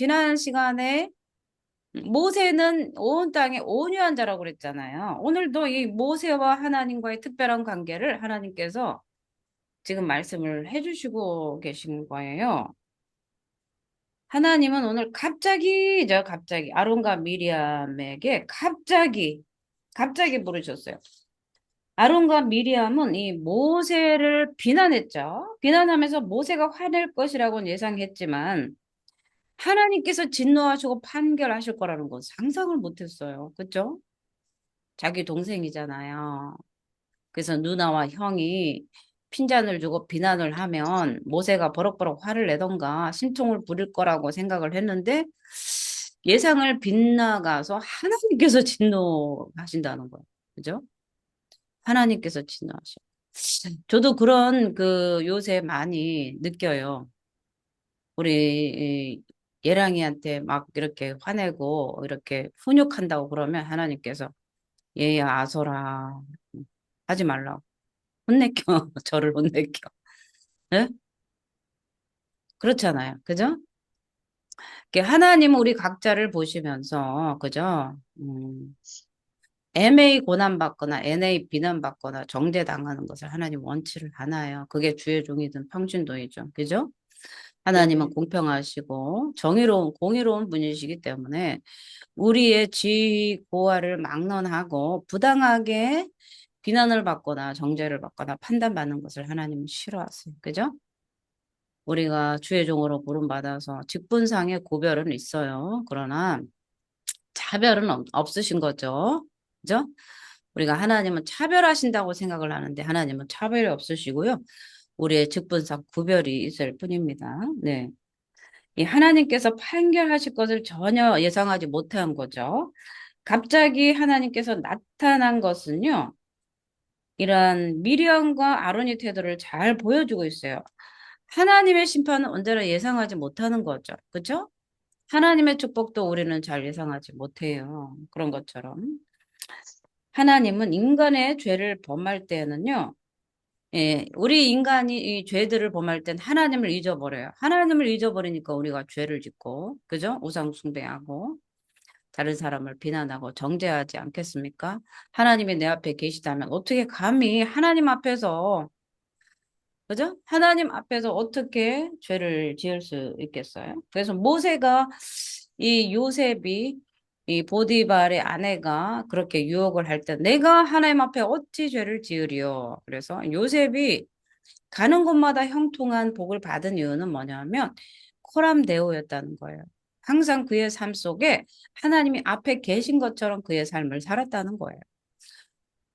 지난 시간에 모세는 온 땅에 온유한 자라고 그랬잖아요. 오늘도 이 모세와 하나님과의 특별한 관계를 하나님께서 지금 말씀을 해주시고 계신 거예요. 하나님은 오늘 갑자기 아론과 미리암에게 갑자기 부르셨어요. 아론과 미리암은 이 모세를 비난했죠. 비난하면서 모세가 화낼 것이라고 예상했지만 하나님께서 진노하시고 판결하실 거라는 건 상상을 못했어요. 그죠? 자기 동생이잖아요. 그래서 누나와 형이 핀잔을 주고 비난을 하면 모세가 버럭버럭 화를 내던가 심통을 부릴 거라고 생각을 했는데 예상을 빗나가서 하나님께서 진노하신다는 거예요. 그죠? 하나님께서 진노하셔. 저도 그런 요새 많이 느껴요. 우리 예랑이한테 막 이렇게 화내고 이렇게 훈육한다고 그러면 하나님께서 얘야 아서라 하지 말라고 혼내켜 저를 혼내켜. 예? 그렇잖아요. 그죠? 하나님은 우리 각자를 보시면서 그죠? MA 고난받거나 NA 비난받거나 정죄당하는 것을 하나님 원치를 않아요. 그게 주의 종이든 평신도이죠. 그죠? 하나님은 네네. 공평하시고 공의로운 분이시기 때문에 우리의 지위 고하를 막론하고 부당하게 비난을 받거나 정죄를 받거나 판단받는 것을 하나님은 싫어하세요. 그죠? 우리가 주의 종으로 부름받아서 직분상의 구별은 있어요. 그러나 차별은 없으신 거죠. 그죠? 우리가 하나님은 차별하신다고 생각을 하는데 하나님은 차별이 없으시고요. 우리의 직분상 구별이 있을 뿐입니다. 네. 이 하나님께서 판결하실 것을 전혀 예상하지 못한 거죠. 갑자기 하나님께서 나타난 것은요. 이러한 미리암과 아론의 태도를 잘 보여주고 있어요. 하나님의 심판은 언제나 예상하지 못하는 거죠. 그렇죠? 하나님의 축복도 우리는 잘 예상하지 못해요. 그런 것처럼. 하나님은 인간의 죄를 범할 때는요. 예, 우리 인간이 이 죄들을 범할 땐 하나님을 잊어버려요. 하나님을 잊어버리니까 우리가 죄를 짓고, 그죠? 우상 숭배하고, 다른 사람을 비난하고 정죄하지 않겠습니까? 하나님이 내 앞에 계시다면 어떻게 감히 하나님 앞에서, 그죠? 하나님 앞에서 어떻게 죄를 지을 수 있겠어요? 그래서 모세가 이 요셉이 이 보디발의 아내가 그렇게 유혹을 할 때 내가 하나님 앞에 어찌 죄를 지으리요? 그래서 요셉이 가는 곳마다 형통한 복을 받은 이유는 뭐냐면 코람데오였다는 거예요. 항상 그의 삶 속에 하나님이 앞에 계신 것처럼 그의 삶을 살았다는 거예요.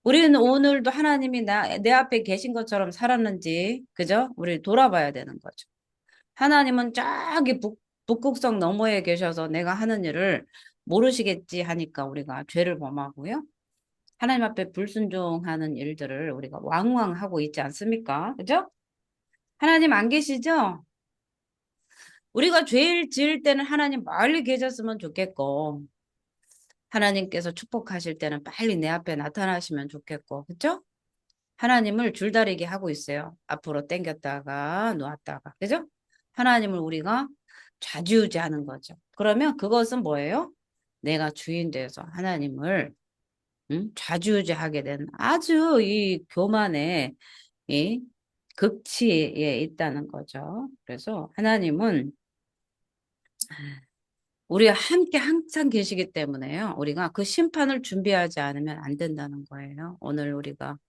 우리는 오늘도 하나님이 내 앞에 계신 것처럼 살았는지, 그죠? 우리 돌아봐야 되는 거죠. 하나님은 저기 북극성 너머에 계셔서 내가 하는 일을 모르시겠지 하니까 우리가 죄를 범하고요. 하나님 앞에 불순종하는 일들을 우리가 왕왕 하고 있지 않습니까? 그죠? 하나님 안 계시죠? 우리가 죄를 지을 때는 하나님 멀리 계셨으면 좋겠고, 하나님께서 축복하실 때는 빨리 내 앞에 나타나시면 좋겠고, 그죠? 하나님을 줄다리기 하고 있어요. 앞으로 당겼다가 놓았다가, 그죠? 하나님을 우리가 좌지우지하는 거죠. 그러면 그것은 뭐예요? 내가 주인 돼서 하나님을 좌지우지하게 된 아주 이 교만의 이 극치에 있다는 거죠. 그래서 하나님은 우리와 함께 항상 계시기 때문에요. 우리가 그 심판을 준비하지 않으면 안 된다는 거예요. 오늘 우리가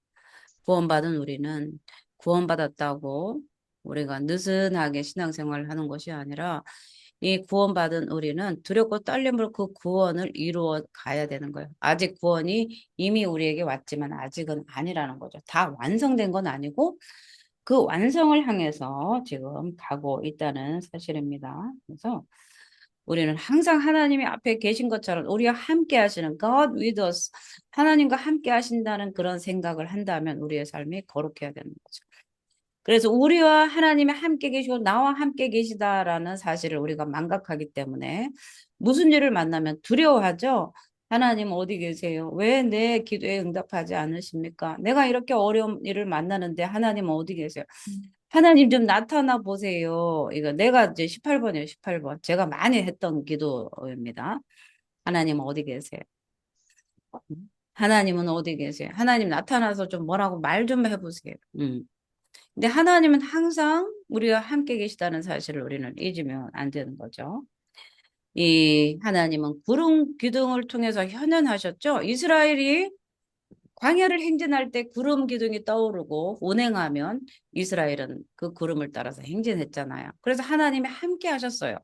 구원받은 우리는 구원받았다고 우리가 느슨하게 신앙생활을 하는 것이 아니라 이 구원받은 우리는 두렵고 떨림으로 그 구원을 이루어 가야 되는 거예요. 아직 구원이 이미 우리에게 왔지만 아직은 아니라는 거죠. 다 완성된 건 아니고 그 완성을 향해서 지금 가고 있다는 사실입니다. 그래서 우리는 항상 하나님이 앞에 계신 것처럼 우리와 함께 하시는 God with us, 하나님과 함께 하신다는 그런 생각을 한다면 우리의 삶이 거룩해야 되는 거죠. 그래서 우리와 하나님이 함께 계시고 나와 함께 계시다라는 사실을 우리가 망각하기 때문에 무슨 일을 만나면 두려워하죠. 하나님 어디 계세요? 왜 내 기도에 응답하지 않으십니까? 내가 이렇게 어려운 일을 만나는데 하나님 어디 계세요? 하나님 좀 나타나 보세요. 이거 내가 이제 18번이에요, 18번. 제가 많이 했던 기도입니다. 하나님 어디 계세요? 하나님은 어디 계세요? 하나님 나타나서 좀 뭐라고 말 좀 해보세요. 근데 하나님은 항상 우리와 함께 계시다는 사실을 우리는 잊으면 안 되는 거죠. 이 하나님은 구름 기둥을 통해서 현현하셨죠. 이스라엘이 광야를 행진할 때 구름 기둥이 떠오르고 운행하면 이스라엘은 그 구름을 따라서 행진했잖아요. 그래서 하나님이 함께 하셨어요.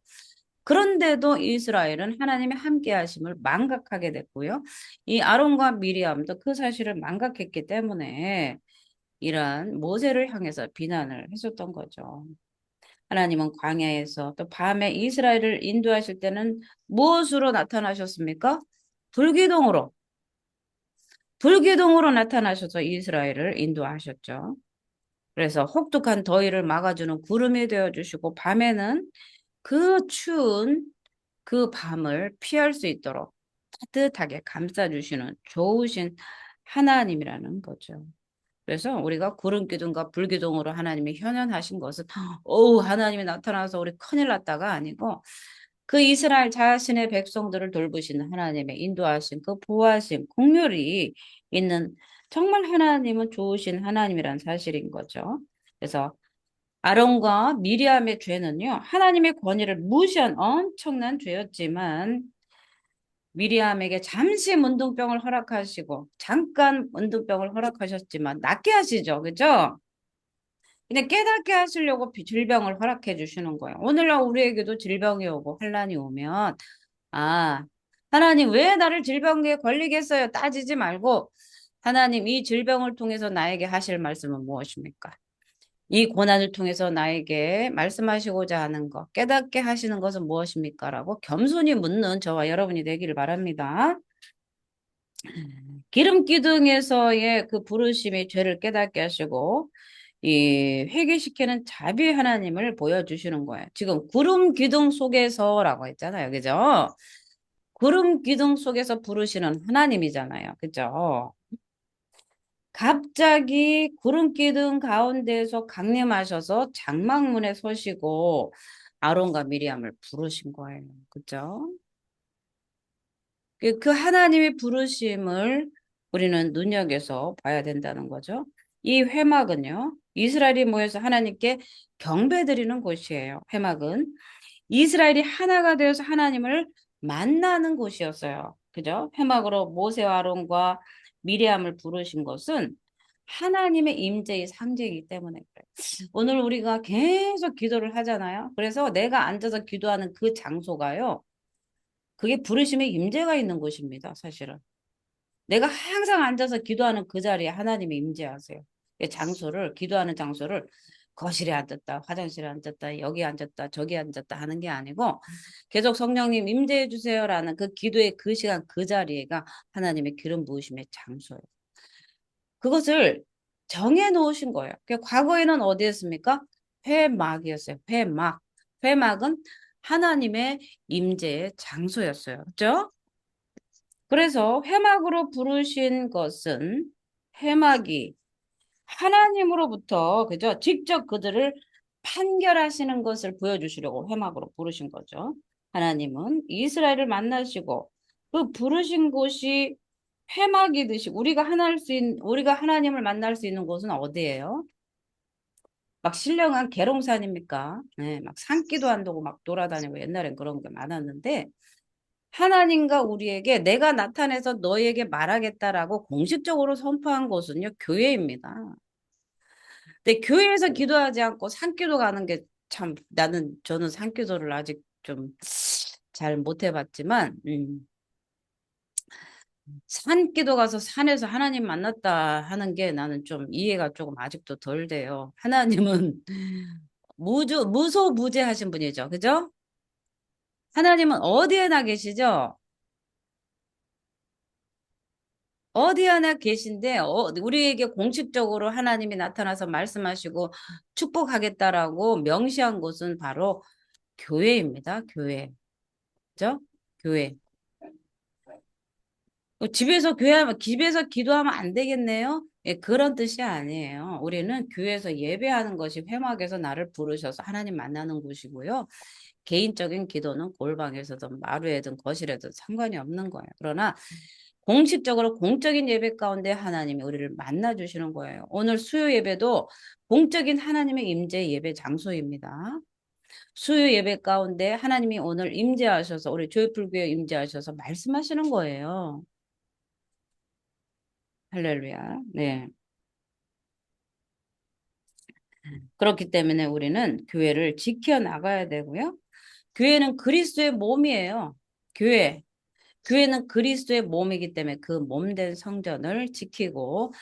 그런데도 이스라엘은 하나님의 함께 하심을 망각하게 됐고요. 이 아론과 미리암도 그 사실을 망각했기 때문에 이러한 모세를 향해서 비난을 했었던 거죠. 하나님은 광야에서 또 밤에 이스라엘을 인도하실 때는 무엇으로 나타나셨습니까? 불기둥으로. 불기둥으로 나타나셔서 이스라엘을 인도하셨죠. 그래서 혹독한 더위를 막아주는 구름이 되어주시고 밤에는 그 추운 그 밤을 피할 수 있도록 따뜻하게 감싸주시는 좋으신 하나님이라는 거죠. 그래서 우리가 구름 기둥과 불 기둥으로 하나님이 현현하신 것은 하나님이 나타나서 우리 큰일 났다가 아니고 그 이스라엘 자신의 백성들을 돌보시는 하나님의 인도하신 그 보호하신 공률이 있는 정말 하나님은 좋으신 하나님이라는 사실인 거죠. 그래서 아론과 미리암의 죄는요, 하나님의 권위를 무시한 엄청난 죄였지만 미리암에게 잠시 문둥병을 허락하시고 잠깐 문둥병을 허락하셨지만 낫게 하시죠. 그죠? 그냥 깨닫게 하시려고 질병을 허락해 주시는 거예요. 오늘날 우리에게도 질병이 오고 환란이 오면 아, 하나님 왜 나를 질병에 걸리겠어요? 따지지 말고 하나님 이 질병을 통해서 나에게 하실 말씀은 무엇입니까? 이 고난을 통해서 나에게 말씀하시고자 하는 것, 깨닫게 하시는 것은 무엇입니까? 라고 겸손히 묻는 저와 여러분이 되기를 바랍니다. 기름 기둥에서의 그 부르심이 죄를 깨닫게 하시고 이 회개시키는 자비 하나님을 보여주시는 거예요. 지금 구름 기둥 속에서라고 했잖아요. 그죠? 구름 기둥 속에서 부르시는 하나님이잖아요. 그죠? 갑자기 구름 기둥 가운데에서 강림하셔서 장막문에 서시고 아론과 미리암을 부르신 거예요. 그죠? 그 하나님의 부르심을 우리는 눈여겨서 봐야 된다는 거죠. 이 회막은요, 이스라엘이 모여서 하나님께 경배드리는 곳이에요. 회막은 이스라엘이 하나가 되어서 하나님을 만나는 곳이었어요. 그죠? 회막으로 모세와 아론과 미리암을 부르신 것은 하나님의 임재의 상징이기 때문에 그래요. 오늘 우리가 계속 기도를 하잖아요. 그래서 내가 앉아서 기도하는 그 장소가요. 그게 부르심의 임재가 있는 곳입니다. 사실은. 내가 항상 앉아서 기도하는 그 자리에 하나님이 임재하세요. 그 장소를 기도하는 장소를 거실에 앉았다, 화장실에 앉았다, 여기 앉았다, 저기 앉았다 하는 게 아니고 계속 성령님 임재해 주세요라는 그 기도의 그 시간 그 자리가 하나님의 기름 부으심의 장소예요. 그것을 정해 놓으신 거예요. 과거에는 어디였습니까? 회막이었어요. 회막. 회막은 하나님의 임재의 장소였어요. 그렇죠? 그래서 회막으로 부르신 것은 회막이 하나님으로부터 그죠? 직접 그들을 판결하시는 것을 보여주시려고 회막으로 부르신 거죠. 하나님은 이스라엘을 만나시고 그 부르신 곳이 회막이듯이 우리가 하나님을 만날 수 있는 곳은 어디예요? 막 신령한 계룡산입니까? 네, 막 산기도 한다고 막 돌아다니고 옛날엔 그런 게 많았는데 하나님과 우리에게 내가 나타내서 너희에게 말하겠다라고 공식적으로 선포한 곳은요, 교회입니다. 근데 교회에서 기도하지 않고 산기도 가는 게 참, 저는 산기도를 아직 좀 잘 못 해봤지만, 산기도 가서 산에서 하나님 만났다 하는 게 나는 좀 이해가 조금 아직도 덜 돼요. 하나님은 무소무제하신 분이죠. 그죠? 하나님은 어디에나 계시죠? 어디 하나 계신데 우리에게 공식적으로 하나님이 나타나서 말씀하시고 축복하겠다라고 명시한 곳은 바로 교회입니다. 교회. 그죠? 교회. 집에서 기도하면 안 되겠네요. 예, 그런 뜻이 아니에요. 우리는 교회에서 예배하는 것이 회막에서 나를 부르셔서 하나님 만나는 곳이고요. 개인적인 기도는 골방에서든 마루에든 거실에든 상관이 없는 거예요. 그러나 공식적으로 공적인 예배 가운데 하나님이 우리를 만나 주시는 거예요. 오늘 수요 예배도 공적인 하나님의 임재 예배 장소입니다. 수요 예배 가운데 하나님이 오늘 임재하셔서 우리 조이풀교회 임재하셔서 말씀하시는 거예요. 할렐루야. 네. 그렇기 때문에 우리는 교회를 지켜 나가야 되고요. 교회는 그리스도의 몸이에요. 교회. 교회는 그리스도의 몸이기 때문에 그 몸된 성전을 지키고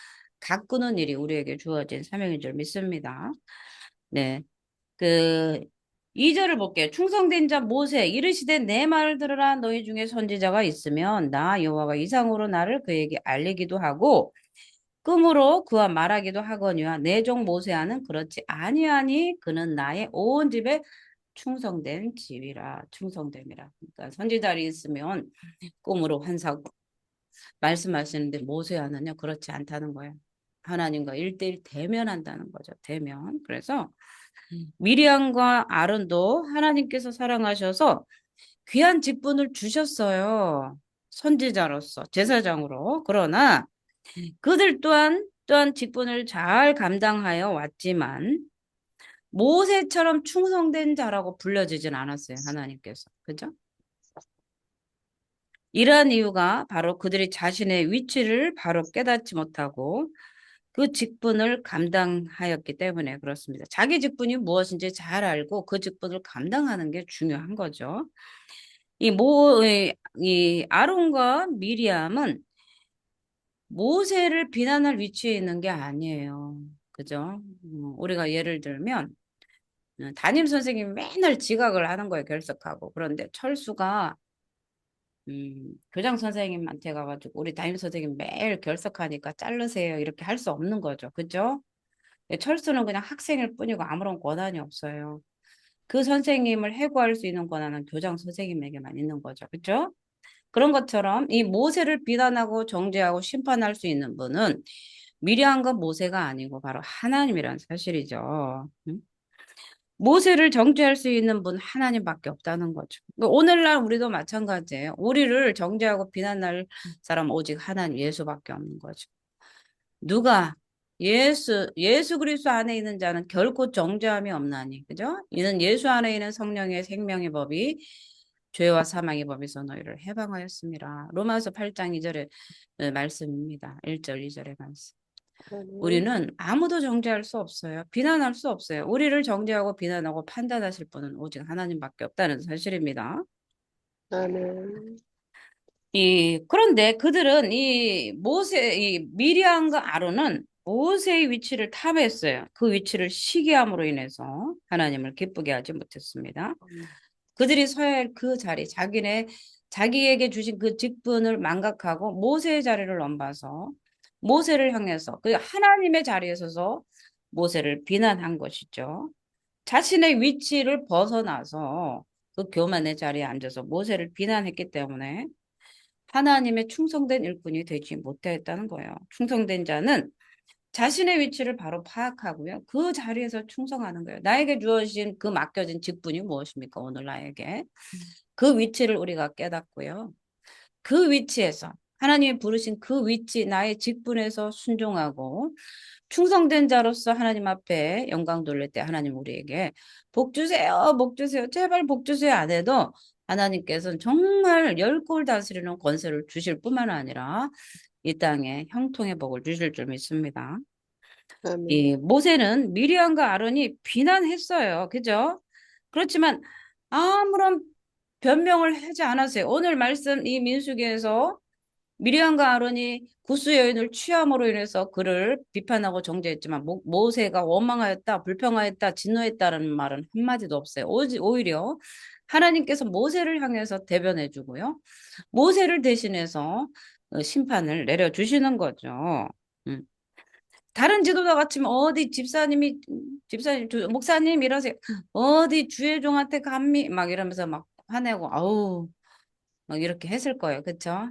가꾸는 일이 우리에게 주어진 사명인 줄 믿습니다. 네. 그 2절을 볼게요. 충성된 자 모세 이르시되 내 말을 들으라 너희 중에 선지자가 있으면 나 여호와가 이상으로 나를 그에게 알리기도 하고 꿈으로 그와 말하기도 하거니와 내 종 모세와는 그렇지 아니하니 그는 나의 온 집에 충성된 집이라 충성됨이라. 그러니까 선지자리 있으면 꿈으로 환사고 말씀하시는데 모세와는요 그렇지 않다는 거예요. 하나님과 1대1 대면한다는 거죠. 대면. 그래서 미리암과 아론도 하나님께서 사랑하셔서 귀한 직분을 주셨어요. 선지자로서 제사장으로. 그러나 그들 또한 직분을 잘 감당하여 왔지만 모세처럼 충성된 자라고 불려지진 않았어요. 하나님께서. 그죠? 이러한 이유가 바로 그들이 자신의 위치를 바로 깨닫지 못하고 그 직분을 감당하였기 때문에 그렇습니다. 자기 직분이 무엇인지 잘 알고 그 직분을 감당하는 게 중요한 거죠. 이 아론과 미리암은 모세를 비난할 위치에 있는 게 아니에요. 그죠? 우리가 예를 들면 담임 선생님이 맨날 지각을 하는 거예요. 결석하고. 그런데 철수가 교장 선생님한테 가가지고 우리 담임 선생님 매일 결석하니까 자르세요. 이렇게 할 수 없는 거죠. 그죠? 예, 철수는 그냥 학생일 뿐이고 아무런 권한이 없어요. 그 선생님을 해고할 수 있는 권한은 교장 선생님에게만 있는 거죠. 그죠? 그런 것처럼 이 모세를 비난하고 정죄하고 심판할 수 있는 분은 미리암과 모세가 아니고 바로 하나님이란 사실이죠. 응? 모세를 정죄할 수 있는 분 하나님밖에 없다는 거죠. 그러니까 오늘날 우리도 마찬가지예요. 우리를 정죄하고 비난할 사람 오직 하나님 예수밖에 없는 거죠. 누가 예수 그리스도 안에 있는 자는 결코 정죄함이 없나니. 그죠? 이는 예수 안에 있는 성령의 생명의 법이 죄와 사망의 법에서 너희를 해방하였습니다. 로마서 8장 2절의 말씀입니다. 1절, 2절의 말씀. 아멘. 우리는 아무도 정죄할 수 없어요. 비난할 수 없어요. 우리를 정죄하고 비난하고 판단하실 분은 오직 하나님밖에 없다는 사실입니다. 아멘. 그런데 그들은 이 미리암과 아론은 모세의 위치를 탐했어요. 그 위치를 시기함으로 인해서 하나님을 기쁘게 하지 못했습니다. 그들이 서야 할 그 자리, 자기에게 주신 그 직분을 망각하고 모세의 자리를 넘봐서 모세를 향해서 그 하나님의 자리에 서서 모세를 비난한 것이죠. 자신의 위치를 벗어나서 그 교만의 자리에 앉아서 모세를 비난했기 때문에 하나님의 충성된 일꾼이 되지 못했다는 거예요. 충성된 자는 자신의 위치를 바로 파악하고요. 그 자리에서 충성하는 거예요. 나에게 주어진 그 맡겨진 직분이 무엇입니까? 오늘 나에게. 그 위치를 우리가 깨닫고요. 그 위치에서 하나님이 부르신 그 위치, 나의 직분에서 순종하고 충성된 자로서 하나님 앞에 영광 돌릴 때 하나님 우리에게 복 주세요, 복 주세요, 제발 복 주세요 안 해도 하나님께서는 정말 열 골 다스리는 권세를 주실 뿐만 아니라 이 땅에 형통의 복을 주실 줄 믿습니다. 이 아멘. 모세는 미리암과 아론이 비난했어요. 그죠? 그렇지만 아무런 변명을 하지 않았어요. 오늘 말씀 이 민수기에서 미리암과 아론이 구스 여인을 취함으로 인해서 그를 비판하고 정죄했지만 모세가 원망하였다, 불평하였다, 진노했다는 말은 한마디도 없어요. 오히려 하나님께서 모세를 향해서 대변해 주고요. 모세를 대신해서 심판을 내려주시는 거죠. 음. 다른 지도자 같으면 어디 목사님 이러세요. 어디 주의 종한테 감히 막 이러면서 막 화내고 아우 막 이렇게 했을 거예요. 그쵸?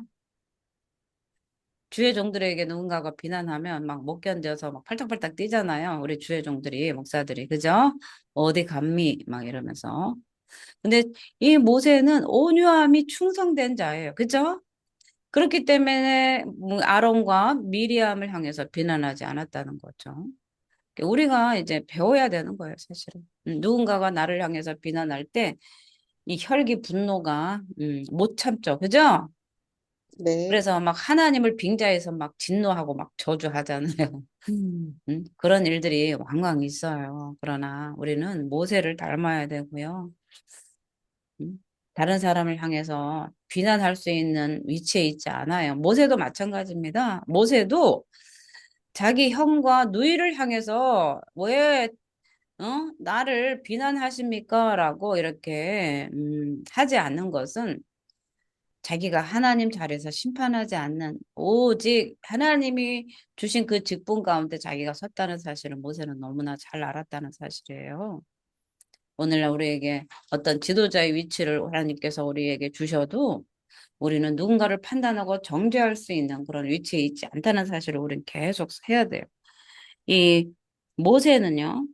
주의 종들에게 누군가가 비난하면 막 못 견뎌서 막 팔딱팔딱 뛰잖아요. 우리 주의 종들이, 목사들이. 그죠? 어디 감히 막 이러면서. 근데 이 모세는 온유함이 충성된 자예요. 그죠? 그렇기 때문에 아론과 미리암을 향해서 비난하지 않았다는 거죠. 우리가 이제 배워야 되는 거예요, 사실은. 누군가가 나를 향해서 비난할 때 이 혈기 분노가 못 참죠. 그죠? 네. 그래서 막 하나님을 빙자해서 막 진노하고 막 저주하잖아요. 그런 일들이 왕왕 있어요. 그러나 우리는 모세를 닮아야 되고요. 다른 사람을 향해서 비난할 수 있는 위치에 있지 않아요. 모세도 마찬가지입니다. 모세도 자기 형과 누이를 향해서 왜 나를 비난하십니까? 라고 이렇게 하지 않는 것은 자기가 하나님 자리에서 심판하지 않는 오직 하나님이 주신 그 직분 가운데 자기가 섰다는 사실을 모세는 너무나 잘 알았다는 사실이에요. 오늘날 우리에게 어떤 지도자의 위치를 하나님께서 우리에게 주셔도 우리는 누군가를 판단하고 정죄할 수 있는 그런 위치에 있지 않다는 사실을 우리는 계속 해야 돼요. 이 모세는요,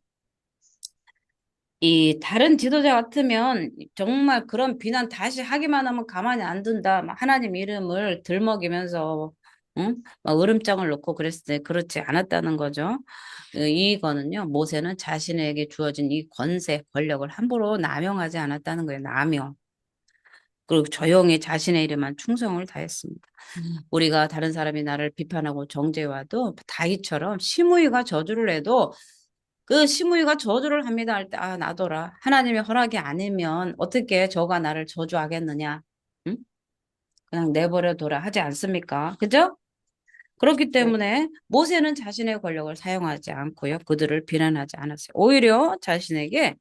이 다른 지도자 같으면 정말 그런 비난 다시 하기만 하면 가만히 안 둔다. 막 하나님 이름을 들먹이면서 응? 막 으름장을 놓고 그랬을 때 그렇지 않았다는 거죠. 이거는요. 모세는 자신에게 주어진 이 권세, 권력을 함부로 남용하지 않았다는 거예요. 남용. 그리고 조용히 자신의 일에만 충성을 다했습니다. 우리가 다른 사람이 나를 비판하고 정죄해와도 다윗처럼 심우이가 저주를 해도 그 시므이가 저주를 합니다 할 때, 아, 나더라. 하나님의 허락이 아니면 어떻게 저가 나를 저주하겠느냐? 응? 그냥 내버려둬라 하지 않습니까? 그죠? 그렇기 네. 때문에 모세는 자신의 권력을 사용하지 않고요. 그들을 비난하지 않았어요. 오히려 자신에게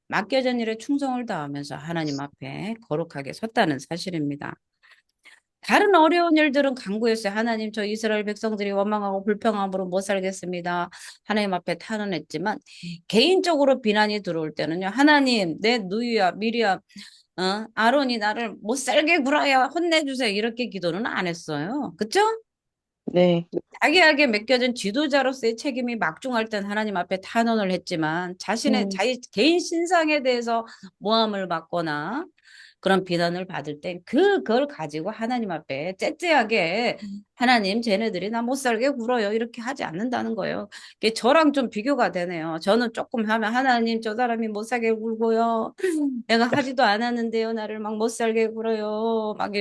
맡겨진 일에 충성을 다하면서 하나님 앞에 거룩하게 섰다는 사실입니다. 다른 어려운 일들은 간구했어요. 하나님, 저 이스라엘 백성들이 원망하고 불평함으로 못 살겠습니다. 하나님 앞에 탄원했지만 개인적으로 비난이 들어올 때는요. 하나님, 내 누이야, 미리야, 아론이 나를 못 살게 굴하여 혼내주세요. 이렇게 기도는 안 했어요. 그쵸? 네. 자기에게 맡겨진 지도자로서의 책임이 막중할 땐 하나님 앞에 탄원을 했지만 자신의 음, 자기 개인 신상에 대해서 모함을 받거나 그런 비난을 받을 땐 그걸 가지고 하나님 앞에 째째하게 하나님 쟤네들이 나 못 살게 굴어요 이렇게 하지 않는다는 거예요. 이게 저랑 좀 비교가 되네요. 저는 조금 하면 하나님 저 사람이 못 살게 굴고요. 내가 하지도 않았는데요. 나를 막 못 살게 굴어요. 막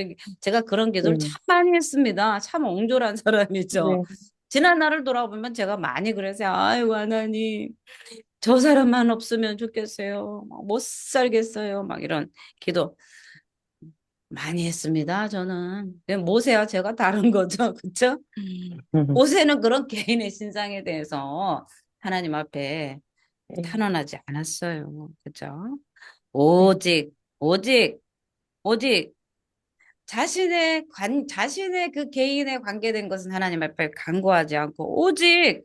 제가 그런 기도를 참 음, 많이 했습니다. 참 옹졸한 사람이죠. 네. 지난 날을 돌아보면 제가 많이 그래서 아이고 하나님 저 사람만 없으면 좋겠어요. 막못 살겠어요. 막 이런 기도 많이 했습니다. 저는 모세와 제가 다른 거죠. 그렇죠? 모세는 그런 개인의 신상에 대해서 하나님 앞에 네. 탄원하지 않았어요. 그렇죠? 네. 오직 오직 오직 자신의 그 개인에 관계된 것은 하나님 앞에 간구하지 않고 오직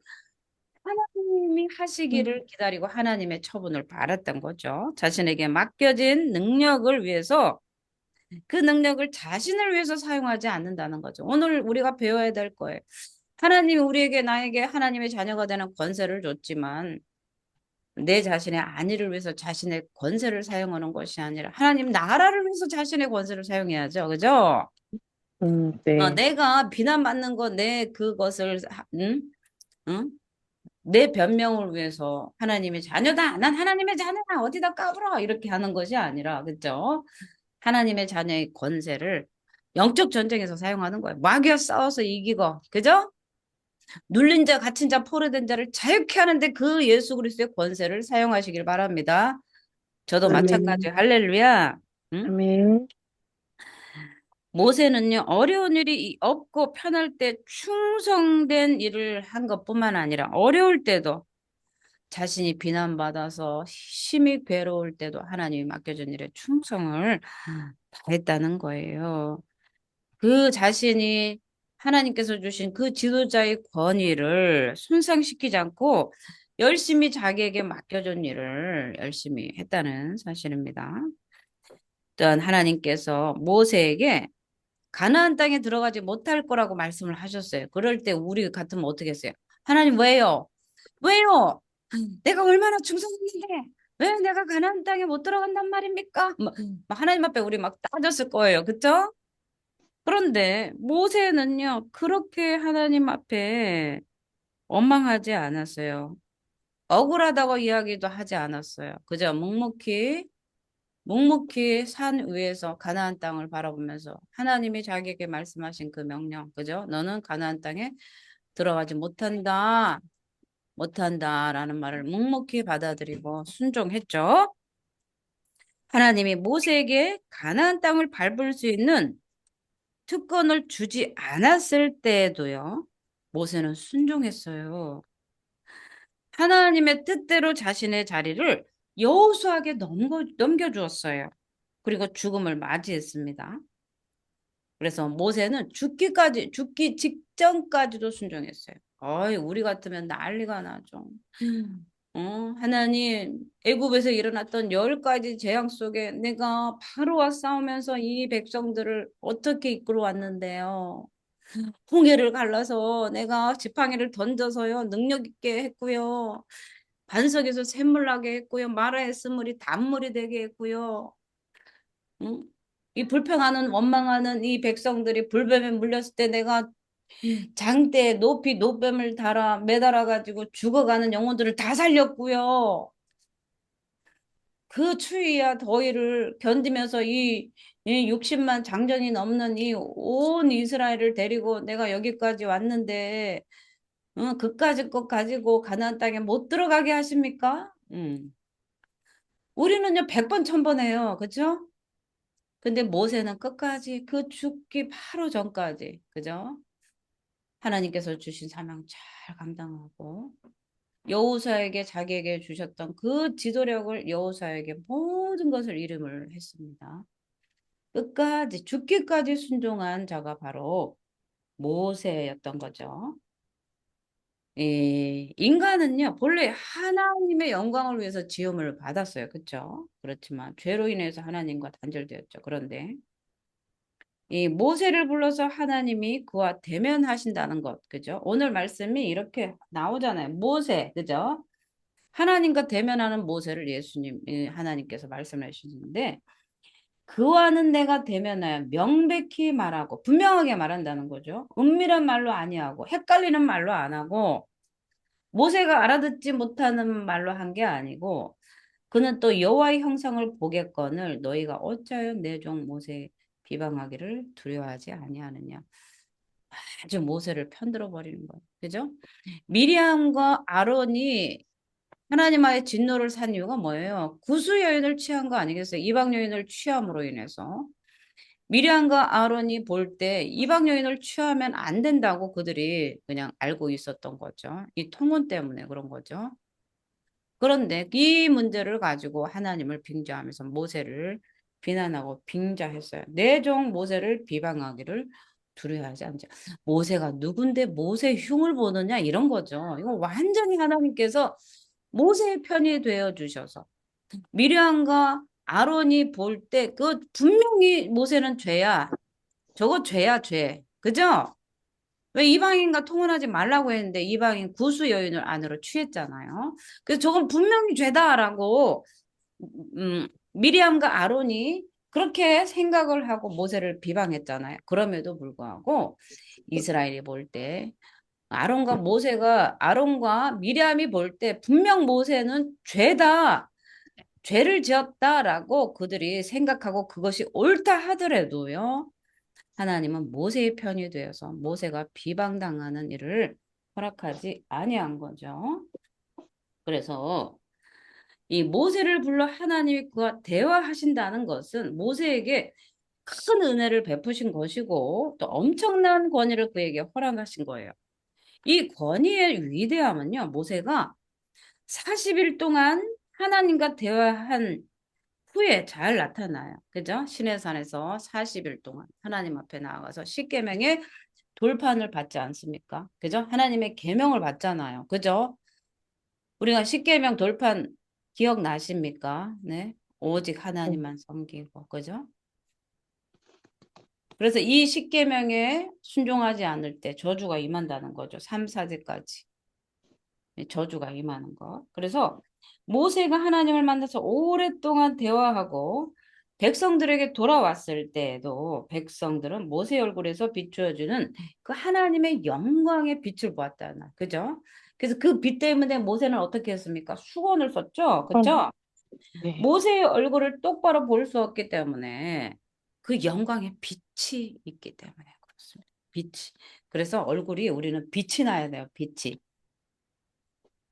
하나님이 음, 하시기를 기다리고 하나님의 처분을 바랐던 거죠. 자신에게 맡겨진 능력을 위해서 그 능력을 자신을 위해서 사용하지 않는다는 거죠. 오늘 우리가 배워야 될 거예요. 하나님이 우리에게 나에게 하나님의 자녀가 되는 권세를 줬지만 내 자신의 안위를 위해서 자신의 권세를 사용하는 것이 아니라 하나님 나라를 위해서 자신의 권세를 사용해야죠. 그죠? 네. 내가 비난받는 거, 내 그것을, 응? 응? 내 변명을 위해서 하나님의 자녀다. 난 하나님의 자녀다. 어디다 까불어. 이렇게 하는 것이 아니라, 그죠? 하나님의 자녀의 권세를 영적 전쟁에서 사용하는 거예요. 마귀와 싸워서 이기고, 그죠? 눌린 자, 갇힌 자, 포로된 자를 자유케 하는데 그 예수 그리스도의 권세를 사용하시길 바랍니다. 저도 아멘. 마찬가지예요. 할렐루야. 응? 아멘. 모세는요, 어려운 일이 없고 편할 때 충성된 일을 한 것뿐만 아니라 어려울 때도 자신이 비난받아서 심히 괴로울 때도 하나님이 맡겨준 일에 충성을 다했다는 거예요. 그 자신이 하나님께서 주신 그 지도자의 권위를 손상시키지 않고 열심히 자기에게 맡겨준 일을 열심히 했다는 사실입니다. 또한 하나님께서 모세에게 가나안 땅에 들어가지 못할 거라고 말씀을 하셨어요. 그럴 때 우리 같으면 어떻게 했어요? 하나님 왜요? 왜요? 내가 얼마나 충성했는데 왜 내가 가나안 땅에 못 들어간단 말입니까? 막 하나님 앞에 우리 막 따졌을 거예요. 그쵸? 그런데 모세는요, 그렇게 하나님 앞에 원망하지 않았어요. 억울하다고 이야기도 하지 않았어요. 그저 묵묵히 산 위에서 가나안 땅을 바라보면서 하나님이 자기에게 말씀하신 그 명령, 그죠? 너는 가나안 땅에 들어가지 못한다라는 말을 묵묵히 받아들이고 순종했죠. 하나님이 모세에게 가나안 땅을 밟을 수 있는 특권을 주지 않았을 때에도요, 모세는 순종했어요. 하나님의 뜻대로 자신의 자리를 여호수아에게 넘겨주었어요. 그리고 죽음을 맞이했습니다. 그래서 모세는 죽기 직전까지도 순종했어요. 어이, 우리 같으면 난리가 나죠. 어, 하나님, 애굽에서 일어났던 10가지 재앙 속에 내가 바로와 싸우면서 이 백성들을 어떻게 이끌어 왔는데요. 홍해를 갈라서 내가 지팡이를 던져서요, 능력 있게 했고요. 반석에서 샘물 나게 했고요. 마라의 쓴물이 단물이 되게 했고요. 응? 이 불평하는 원망하는 이 백성들이 불뱀에 물렸을 때 내가 장대에 높이 노뱀을 달아 매달아 가지고 죽어가는 영혼들을 다 살렸고요. 그 추위와 더위를 견디면서 이 60만 장정이 넘는 이 온 이스라엘을 데리고 내가 여기까지 왔는데 그까짓 것 가지고 가나안 땅에 못 들어가게 하십니까? 우리는요 100번 1000번 해요. 그죠? 근데 모세는 끝까지 그 죽기 바로 전까지 그죠? 하나님께서 주신 사명 잘 감당하고 여호사에게 자기에게 주셨던 그 지도력을 여호사에게 모든 것을 이름을 했습니다. 끝까지 죽기까지 순종한 자가 바로 모세였던 거죠. 인간은요, 본래 하나님의 영광을 위해서 지음을 받았어요. 그렇죠? 그렇지만 죄로 인해서 하나님과 단절되었죠. 그런데 이 모세를 불러서 하나님이 그와 대면하신다는 것, 그죠? 오늘 말씀이 이렇게 나오잖아요. 모세, 그죠? 하나님과 대면하는 모세를 하나님께서 말씀해 주시는데, 그와는 내가 대면하여 명백히 말하고, 분명하게 말한다는 거죠. 은밀한 말로 아니하고, 헷갈리는 말로 안 하고, 모세가 알아듣지 못하는 말로 한 게 아니고, 그는 또 여호와의 형상을 보겠거늘 너희가 어찌하여 내 종 모세 비방하기를 두려워하지 아니하느냐. 아주 모세를 편들어 버리는 거예요. 그죠? 미리암과 아론이 하나님의 진노를 산 이유가 뭐예요? 구수 여인을 취한 거 아니겠어요? 이방 여인을 취함으로 인해서. 미리암과 아론이 볼 때 이방 여인을 취하면 안 된다고 그들이 그냥 알고 있었던 거죠. 이 통혼 때문에 그런 거죠. 그런데 이 문제를 가지고 하나님을 빙자하면서 모세를 비난하고 빙자했어요. 내 종 모세를 비방하기를 두려워하지 않자. 모세가 누군데 모세 흉을 보느냐 이런 거죠. 이거 완전히 하나님께서 모세의 편이 되어 주셔서 미리암과 아론이 볼 때 그 분명히 모세는 죄야. 저거 죄야 죄. 그죠? 왜 이방인과 통혼하지 말라고 했는데 이방인 구수 여인을 안으로 취했잖아요. 그래서 저건 분명히 죄다라고 미리암과 아론이 그렇게 생각을 하고 모세를 비방했잖아요. 그럼에도 불구하고 이스라엘이 볼 때 아론과 미리암이 볼 때 분명 모세는 죄다. 죄를 지었다라고 그들이 생각하고 그것이 옳다 하더라도요. 하나님은 모세의 편이 되어서 모세가 비방당하는 일을 허락하지 아니한 거죠. 그래서 이 모세를 불러 하나님이 그와 대화하신다는 것은 모세에게 큰 은혜를 베푸신 것이고 또 엄청난 권위를 그에게 허락하신 거예요. 이 권위의 위대함은요. 모세가 40일 동안 하나님과 대화한 후에 잘 나타나요. 그죠? 시내산에서 40일 동안 하나님 앞에 나아가서 십계명의 돌판을 받지 않습니까? 그죠? 하나님의 계명을 받잖아요. 그죠? 우리가 십계명 돌판 기억나십니까? 네. 오직 네. 하나님만 섬기고. 그죠? 그래서 이 십계명에 순종하지 않을 때 저주가 임한다는 거죠. 3, 4제까지. 저주가 임하는 거. 그래서 모세가 하나님을 만나서 오랫동안 대화하고 백성들에게 돌아왔을 때에도 백성들은 모세 얼굴에서 비추어주는 그 하나님의 영광의 빛을 보았다는. 그죠? 그래서 그 빛 때문에 모세는 어떻게 했습니까? 수건을 썼죠. 그죠? 네. 모세의 얼굴을 똑바로 볼 수 없기 때문에 그 영광의 빛이 있기 때문에 그렇습니다. 빛이. 그래서 얼굴이 우리는 빛이 나야 돼요. 빛이.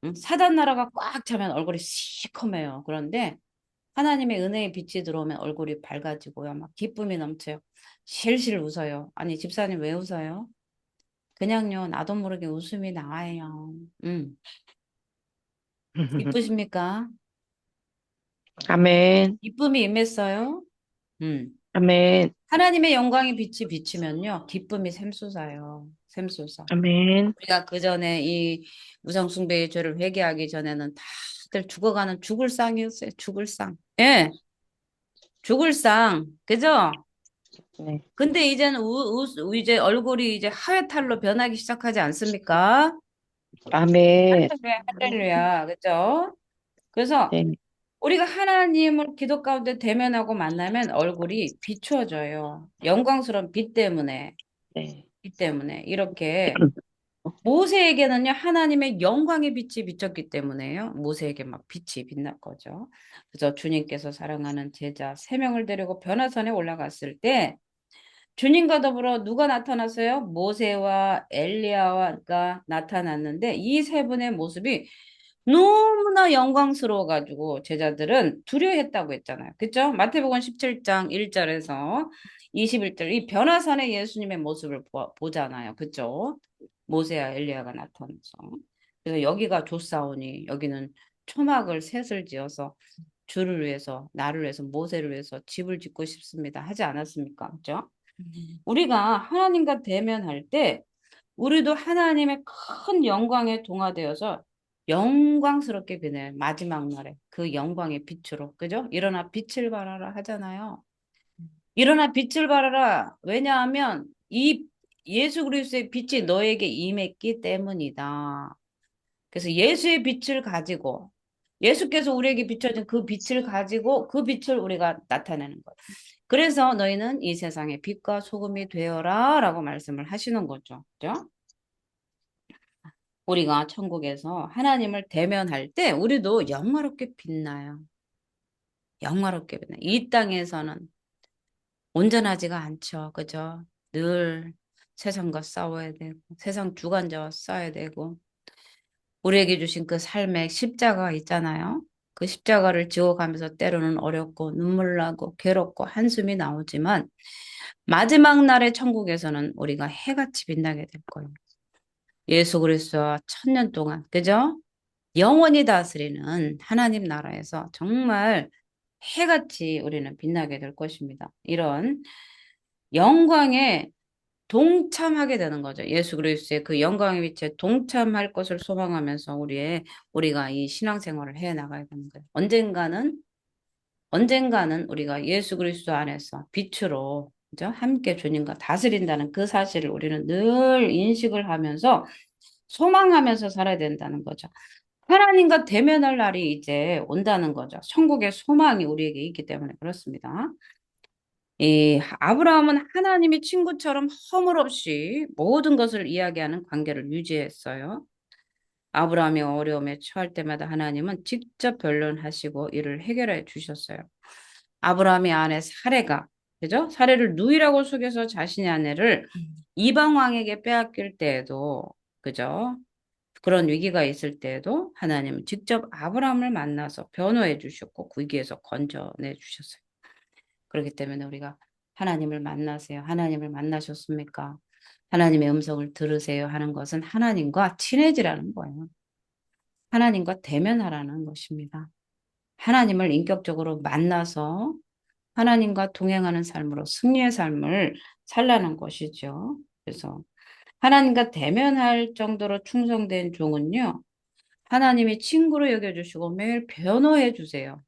응? 사단 나라가 꽉 차면 얼굴이 시커매요. 그런데 하나님의 은혜의 빛이 들어오면 얼굴이 밝아지고요. 막 기쁨이 넘쳐요. 실실 웃어요. 아니, 집사님 왜 웃어요? 그냥요, 나도 모르게 웃음이 나와요. 기쁘십니까? 아멘. 기쁨이 임했어요? 음. 아멘. 하나님의 영광의 빛이 비치면요, 기쁨이 샘솟아요. 샘솟아. 아멘. 우리가 그 전에 이 우상숭배의 죄를 회개하기 전에는 다들 죽어가는 죽을 상이었어요. 죽을 상. 예, 죽을 상. 그죠? 네. 근데 이제는 이제 얼굴이 이제 하회탈로 변하기 시작하지 않습니까? 아멘. 할렐루야, 할렐루야. 그죠? 그래서 네. 우리가 하나님을 기도 가운데 대면하고 만나면 얼굴이 비추어져요. 영광스러운 빛 때문에. 네. 빛 때문에. 이렇게 모세에게는요, 하나님의 영광의 빛이 비쳤기 때문에요. 모세에게 막 빛이 빛날 거죠. 그래서 주님께서 사랑하는 제자 세 명을 데리고 변화산에 올라갔을 때 주님과 더불어 누가 나타났어요? 모세와 엘리야가 나타났는데 이 세 분의 모습이 너무나 영광스러워가지고 제자들은 두려워했다고 했잖아요. 그죠? 마태복음 17장 1절에서 21절 이 변화산에 예수님의 모습을 보잖아요. 그죠? 모세와 엘리야가 나타나서. 그래서 여기가 조사오니 여기는 초막을 셋을 지어서 주를 위해서 나를 위해서 모세를 위해서 집을 짓고 싶습니다. 하지 않았습니까? 그죠? 우리가 하나님과 대면할 때 우리도 하나님의 큰 영광에 동화되어서 영광스럽게 변해요. 마지막 날에 그 영광의 빛으로. 그죠? 일어나 빛을 발하라 하잖아요. 일어나 빛을 발하라. 왜냐하면 이 예수 그리스도의 빛이 너에게 임했기 때문이다. 그래서 예수의 빛을 가지고 예수께서 우리에게 비춰진 그 빛을 가지고 그 빛을 우리가 나타내는 거예요. 그래서 너희는 이 세상의 빛과 소금이 되어라 라고 말씀을 하시는 거죠. 그죠? 우리가 천국에서 하나님을 대면할 때 우리도 영화롭게 빛나요. 영화롭게 빛나요. 이 땅에서는 온전하지가 않죠. 그죠? 늘 세상과 싸워야 되고 세상 주관자와 싸워야 되고 우리에게 주신 그 삶의 십자가 있잖아요. 그 십자가를 지어가면서 때로는 어렵고 눈물 나고 괴롭고 한숨이 나오지만 마지막 날의 천국에서는 우리가 해같이 빛나게 될 거예요. 예수 그리스도와 천년 동안, 그죠? 영원히 다스리는 하나님 나라에서 정말 해같이 우리는 빛나게 될 것입니다. 이런 영광에 동참하게 되는 거죠. 예수 그리스도의 그 영광의 빛에 동참할 것을 소망하면서 우리가 이 신앙생활을 해 나가야 되는 거예요. 언젠가는 우리가 예수 그리스도 안에서 빛으로 그죠? 함께 주님과 다스린다는 그 사실을 우리는 늘 인식을 하면서 소망하면서 살아야 된다는 거죠. 하나님과 대면할 날이 이제 온다는 거죠. 천국의 소망이 우리에게 있기 때문에 그렇습니다. 이 아브라함은 하나님의 친구처럼 허물없이 모든 것을 이야기하는 관계를 유지했어요. 아브라함이 어려움에 처할 때마다 하나님은 직접 변론하시고 이를 해결해 주셨어요. 아브라함의 아내 사레가 그죠? 사레를 누이라고 속여서 자신의 아내를 이방 왕에게 빼앗길 때에도 그죠? 그런 위기가 있을 때에도 하나님은 직접 아브라함을 만나서 변호해 주셨고 그 위기에서 건져내 주셨어요. 그렇기 때문에 우리가 하나님을 만나세요. 하나님을 만나셨습니까? 하나님의 음성을 들으세요 하는 것은 하나님과 친해지라는 거예요. 하나님과 대면하라는 것입니다. 하나님을 인격적으로 만나서 하나님과 동행하는 삶으로 승리의 삶을 살라는 것이죠. 그래서 하나님과 대면할 정도로 충성된 종은요, 하나님이 친구로 여겨주시고 매일 변호해 주세요.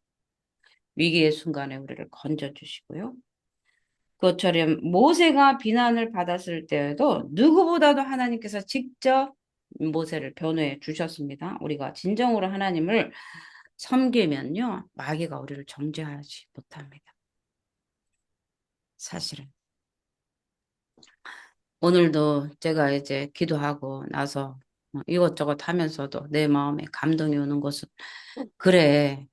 위기의 순간에 우리를 건져주시고요. 그것처럼 모세가 비난을 받았을 때에도 누구보다도 하나님께서 직접 모세를 변호해 주셨습니다. 우리가 진정으로 하나님을 섬기면요, 마귀가 우리를 정죄하지 못합니다. 사실은. 오늘도 제가 이제 기도하고 나서 이것저것 하면서도 내 마음에 감동이 오는 것은, 그래,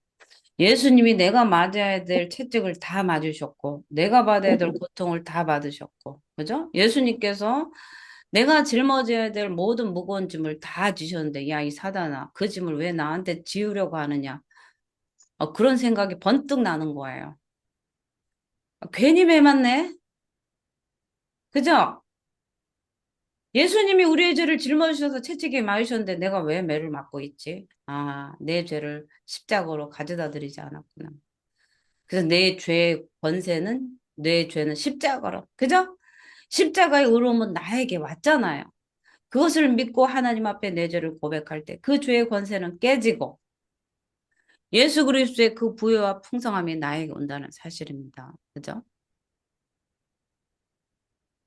예수님이 내가 맞아야 될 채찍을 다 맞으셨고, 내가 받아야 될 고통을 다 받으셨고, 그죠? 예수님께서 내가 짊어져야 될 모든 무거운 짐을 다 지셨는데, 야, 이 사단아, 그 짐을 왜 나한테 지우려고 하느냐? 그런 생각이 번뜩 나는 거예요. 괜히 매 맞네? 그죠? 예수님이 우리의 죄를 짊어지셔서 채찍에 맞으셨는데 내가 왜 매를 맞고 있지? 아, 내 죄를 십자가로 가져다 드리지 않았구나. 그래서 내 죄의 권세는, 내 죄는 십자가로. 그죠? 십자가의 의로움은 나에게 왔잖아요. 그것을 믿고 하나님 앞에 내 죄를 고백할 때 그 죄의 권세는 깨지고 예수 그리스도의 그 부여와 풍성함이 나에게 온다는 사실입니다. 그죠?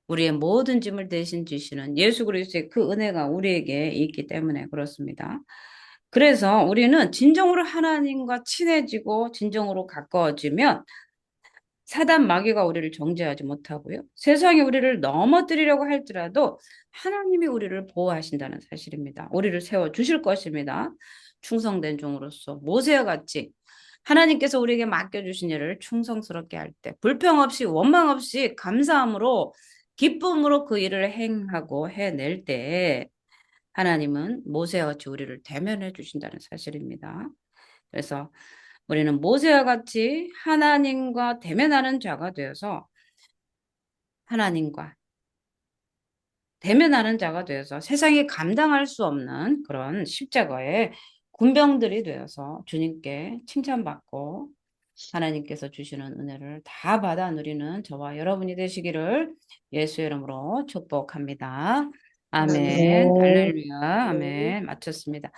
우리의 모든 짐을 대신 지시는 예수 그리스도의 그 은혜가 우리에게 있기 때문에 그렇습니다. 그래서 우리는 진정으로 하나님과 친해지고 진정으로 가까워지면 사단 마귀가 우리를 정죄하지 못하고요. 세상이 우리를 넘어뜨리려고 할지라도 하나님이 우리를 보호하신다는 사실입니다. 우리를 세워 주실 것입니다. 충성된 종으로서 모세와 같이 하나님께서 우리에게 맡겨주신 일을 충성스럽게 할 때, 불평 없이 원망 없이 감사함으로 기쁨으로 그 일을 행하고 해낼 때 하나님은 모세와 같이 우리를 대면해 주신다는 사실입니다. 그래서 우리는 모세와 같이 하나님과 대면하는 자가 되어서 하나님과 대면하는 자가 되어서 세상이 감당할 수 없는 그런 십자가의 군병들이 되어서 주님께 칭찬받고 하나님께서 주시는 은혜를 다 받아 누리는 저와 여러분이 되시기를 예수의 이름으로 축복합니다. 아멘. 아멘. 할렐루야. 아멘. 마쳤습니다.